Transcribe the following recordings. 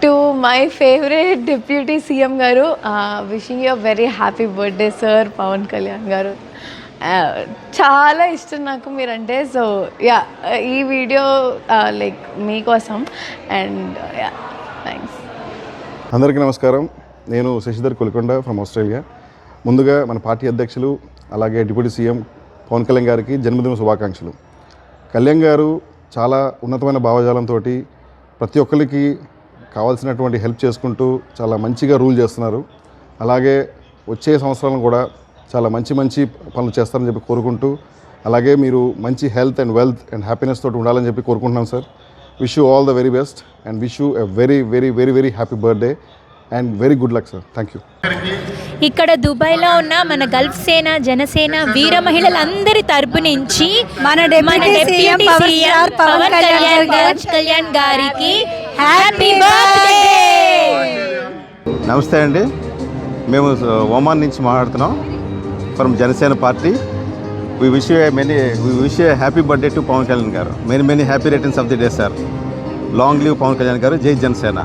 To my favourite deputy CM గారు, wishing you a very happy birthday sir Pawan Kalyan garu. చాలా ఇష్టం నాకు మీరంటే. సో యా, ఈ వీడియో లైక్ మీకోసం. And yeah, thanks. అందరికీ నమస్కారం. నేను శశిధర్ కొలికొండ ఫ్రమ్ ఆస్ట్రేలియా. ముందుగా మన పార్టీ అధ్యక్షులు అలాగే డిప్యూటీ సీఎం పవన్ కళ్యాణ్ గారికి జన్మదిన శుభాకాంక్షలు. కళ్యాణ్ గారు చాలా ఉన్నతమైన భావజాలంతో ప్రతి ఒక్కరికి కావాల్సినటువంటి హెల్ప్ చేసుకుంటూ చాలా మంచిగా రూల్ చేస్తున్నారు. అలాగే వచ్చే సంవత్సరాలను కూడా చాలా మంచి మంచి పనులు చేస్తారని చెప్పి కోరుకుంటూ, అలాగే మీరు మంచి health and wealth and happiness తోటి ఉండాలని చెప్పి కోరుకుంటున్నాం sir. Wish you all the very best and wish you a very very very very happy birthday and very good luck sir. Thank you. ఇక్కడ దుబాయ్లో ఉన్న మన గల్ఫ్ సేన జనసేన వీర మహిళలందరి తరపు నుంచి మన డిప్యూటీ సీఎం పవన్ కళ్యాణ్ గారికి హ్యాపీ బర్త్డే. నమస్తే అండి, మేము ఒమాన్ నుంచి మాట్లాడుతున్నాం from Janasena party. We wish a happy birthday to Pawan Kalyan garu. Many happy returns of the day sir. Long live Pawan Kalyan garu. జై జనసేన.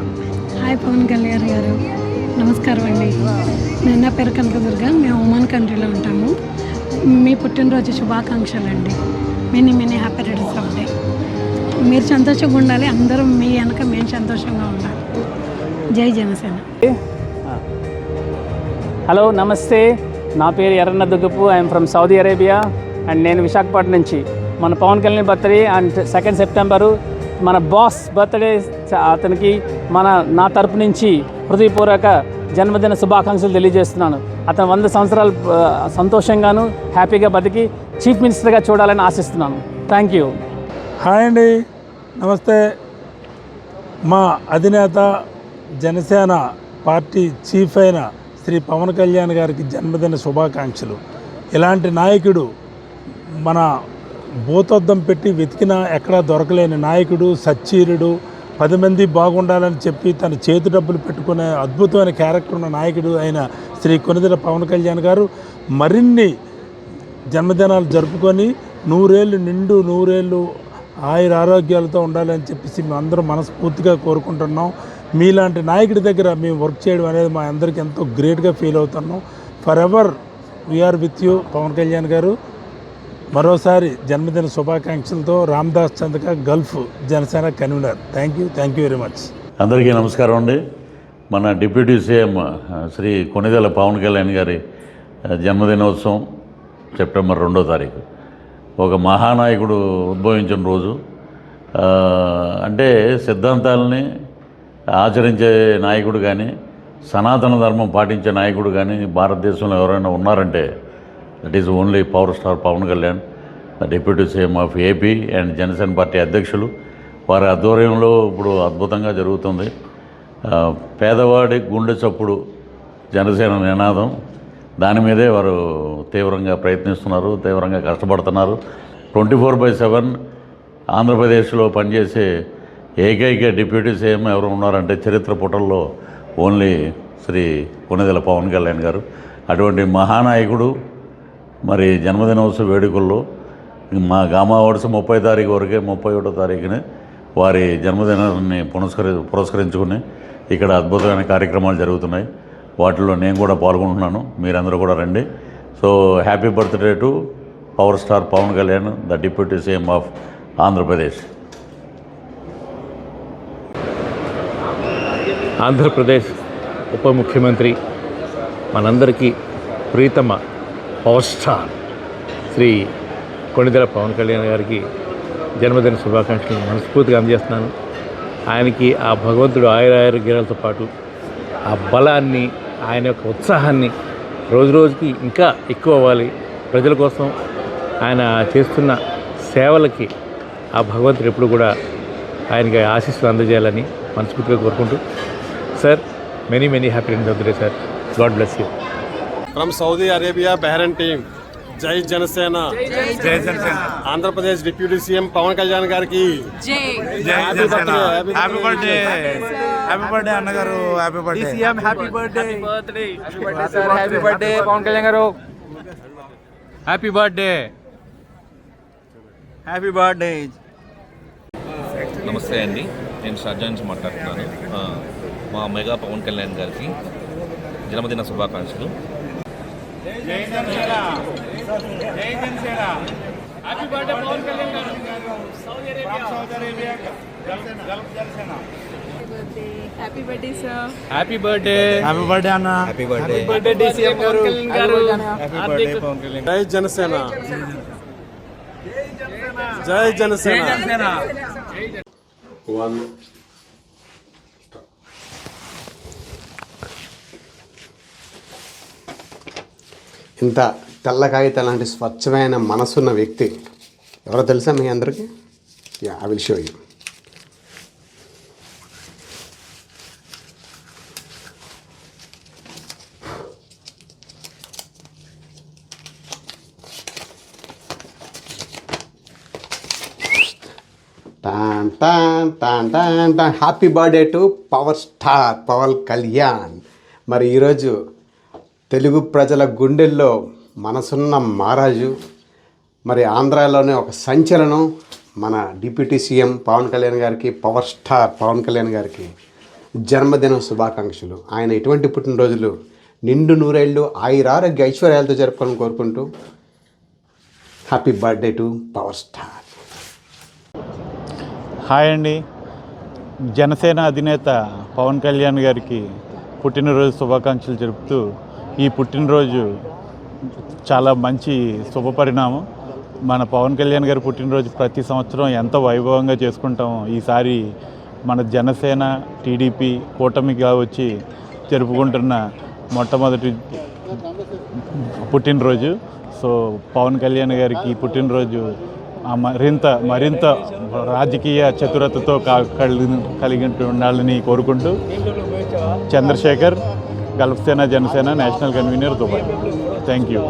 హాయ్ పవన్ కళ్యాణ్ గారు, నమస్కారం అండి. నేను నా పేరు కనకదుర్గ, మేము ఒమాన్ కంట్రీలో ఉంటాము. మీ పుట్టినరోజు శుభాకాంక్షలు అండి. Many happy returns of day. మీరు సంతోషంగా ఉండాలి, అందరూ మీ వెనక మేము సంతోషంగా ఉండాలి. జై జనసేన. హలో నమస్తే, నా పేరు Yerranna Duggapu. I'm from Saudi Arabia and నేను విశాఖపట్నం నుంచి. మన Pawan Kalyan birthday and 2 September మన బాస్ బర్త్డే. అతనికి నా తరపు నుంచి హృదయపూర్వక జన్మదిన శుభాకాంక్షలు తెలియజేస్తున్నాను. అతను 100 సంవత్సరాలు సంతోషంగాను హ్యాపీగా బతికి చీఫ్ మినిస్టర్గా చూడాలని ఆశిస్తున్నాను. Thank you. హాయ్ అండి, నమస్తే. మా అధినేత జనసేన పార్టీ చీఫ్ అయిన శ్రీ పవన్ కళ్యాణ్ గారికి జన్మదిన శుభాకాంక్షలు. ఇలాంటి నాయకుడు మన భూతద్దం పెట్టి వెతికినా ఎక్కడా దొరకలేని నాయకుడు, సచ్చీరుడు, 10 మంది బాగుండాలని చెప్పి తన చేతి డబ్బులు పెట్టుకునే అద్భుతమైన క్యారెక్టర్ ఉన్న నాయకుడు అయిన శ్రీ కొనిదెల పవన్ కళ్యాణ్ గారు మరిన్ని జన్మదినాలు జరుపుకొని 100 ఏళ్ళు ఆయుర ఆరోగ్యాలతో ఉండాలని చెప్పేసి మేము అందరం మనస్ఫూర్తిగా కోరుకుంటున్నాం. మీలాంటి నాయకుడి దగ్గర మేము వర్క్ చేయడం అనేది మా అందరికీ ఎంతో గ్రేట్గా ఫీల్ అవుతున్నాం. For ever we are with you Pawan Kalyan garu. మరోసారి జన్మదిన శుభాకాంక్షలతో Ramdas Chandraka, Gulf Janasena convener. Thank you very much. అందరికీ నమస్కారం అండి. మన డిప్యూటీ సీఎం శ్రీ కొనిదెల పవన్ కళ్యాణ్ గారి జన్మదినోత్సవం సెప్టెంబర్ 2వ తారీఖు. ఒక మహానాయకుడు ఉద్భవించిన రోజు. అంటే సిద్ధాంతాలని ఆచరించే నాయకుడు కానీ, సనాతన ధర్మం పాటించే నాయకుడు కానీ భారతదేశంలో ఎవరైనా ఉన్నారంటే that is only power star Pawan Kalyan, the deputy CM of AP and Janasena party అధ్యక్షులు. వారి ఆధ్వర్యంలో ఇప్పుడు అద్భుతంగా జరుగుతుంది. పేదవాడి గుండె చప్పుడు జనసేన నినాదం. దాని మీదే వారు తీవ్రంగా ప్రయత్నిస్తున్నారు, తీవ్రంగా కష్టపడుతున్నారు. 24/7 ఆంధ్రప్రదేశ్లో పనిచేసే ఏకైక డిప్యూటీ సీఎం ఎవరు ఉన్నారంటే చరిత్ర పుటల్లో ఓన్లీ శ్రీ కొనిదెల పవన్ కళ్యాణ్ గారు. అటువంటి మహానాయకుడు మరి జన్మదినోత్సవ వేడుకల్లో మా గామా అవార్డ్స్ 30 తారీఖు వరకే, 31వ తారీఖున వారి జన్మదినాన్ని పురస్కరించుకుని ఇక్కడ అద్భుతమైన కార్యక్రమాలు జరుగుతున్నాయి. వాటిలో నేను కూడా పాల్గొంటున్నాను. మీరందరూ కూడా రండి. So happy birthday to power star Pawan Kalyan, the deputy CM of Andhra Pradesh. Andhra Pradesh ఉప ముఖ్యమంత్రి, మనందరికీ ప్రీతమ పవర్ స్టార్ శ్రీ కొనిదెల పవన్ కళ్యాణ్ గారికి జన్మదిన శుభాకాంక్షలు మనస్ఫూర్తిగా అందజేస్తున్నాను. ఆయనకి ఆ భగవంతుడు ఆయురారోగ్యాలతో పాటు ఆ బలాన్ని, ఆయన యొక్క ఉత్సాహాన్ని రోజుకి ఇంకా ఎక్కువ అవ్వాలి. ప్రజల కోసం ఆయన చేస్తున్న సేవలకి ఆ భగవంతుడు ఎప్పుడు కూడా ఆయనకి ఆశీస్సులు అందజేయాలని మనస్ఫూర్తిగా కోరుకుంటూ, sir many happy returns of the day sir. God bless you. From Saudi Arabia Bahrain team. జై జనసేన. ఆంధ్ర ప్రదేశ్ డిప్యూటీ సీఎం పవన్ కళ్యాణ్ గారికి హ్యాపీ బర్త్డే అన్నగారు. Happy birthday CM. Happy birthday Pawan Kalyan garu. Happy birthday. నమస్తే అండి, నేను షార్జా నుంచి మాట్లాడుతున్నాను. మా మెగా పవన్ కళ్యాణ్ గారికి జన్మదిన శుభాకాంక్షలు. Happy birthday sir. Happy birthday. Happy birthday అన్న. హ్యాపీ బర్త్డే సీఎం గారు. జై జనసేన. జై జనసేన. ఇంత తెల్ల కాగితం లాంటి స్వచ్ఛమైన మనసున్న వ్యక్తి ఎవరో తెలుసా మీ అందరికీ? I will show you. Happy birthday to power star Pawan Kalyan. మరి ఈరోజు తెలుగు ప్రజల గుండెల్లో మనసున్న మహారాజు, మరి ఆంధ్రాలోనే ఒక సంచలనం మన డిప్యూటీ సీఎం పవన్ కళ్యాణ్ గారికి, పవర్ స్టార్ పవన్ కళ్యాణ్ గారికి జన్మదిన శుభాకాంక్షలు. ఆయన ఎటువంటి పుట్టినరోజులు నిండు నూరేళ్ళు ఆయురారోగ్య ఐశ్వర్యాలతో జరుపుకోవాలని కోరుకుంటూ happy birthday to power star. Hi అండి. జనసేన అధినేత పవన్ కళ్యాణ్ గారికి పుట్టినరోజు శుభాకాంక్షలు జరుపుతూ, ఈ పుట్టినరోజు చాలా మంచి శుభపరిణామం. మన పవన్ కళ్యాణ్ గారి పుట్టినరోజు ప్రతి సంవత్సరం ఎంత వైభవంగా చేసుకుంటాం. ఈసారి మన జనసేన టీడీపీ కూటమిగా వచ్చి జరుపుకుంటున్న మొట్టమొదటి పుట్టినరోజు. సో పవన్ కళ్యాణ్ గారికి పుట్టినరోజు మరింత రాజకీయ చతురతతో కలిగి ఉండాలని కోరుకుంటూ, చంద్రశేఖర్, గల్ఫ్ సేన Janasena national convener, Dubai. Thank you.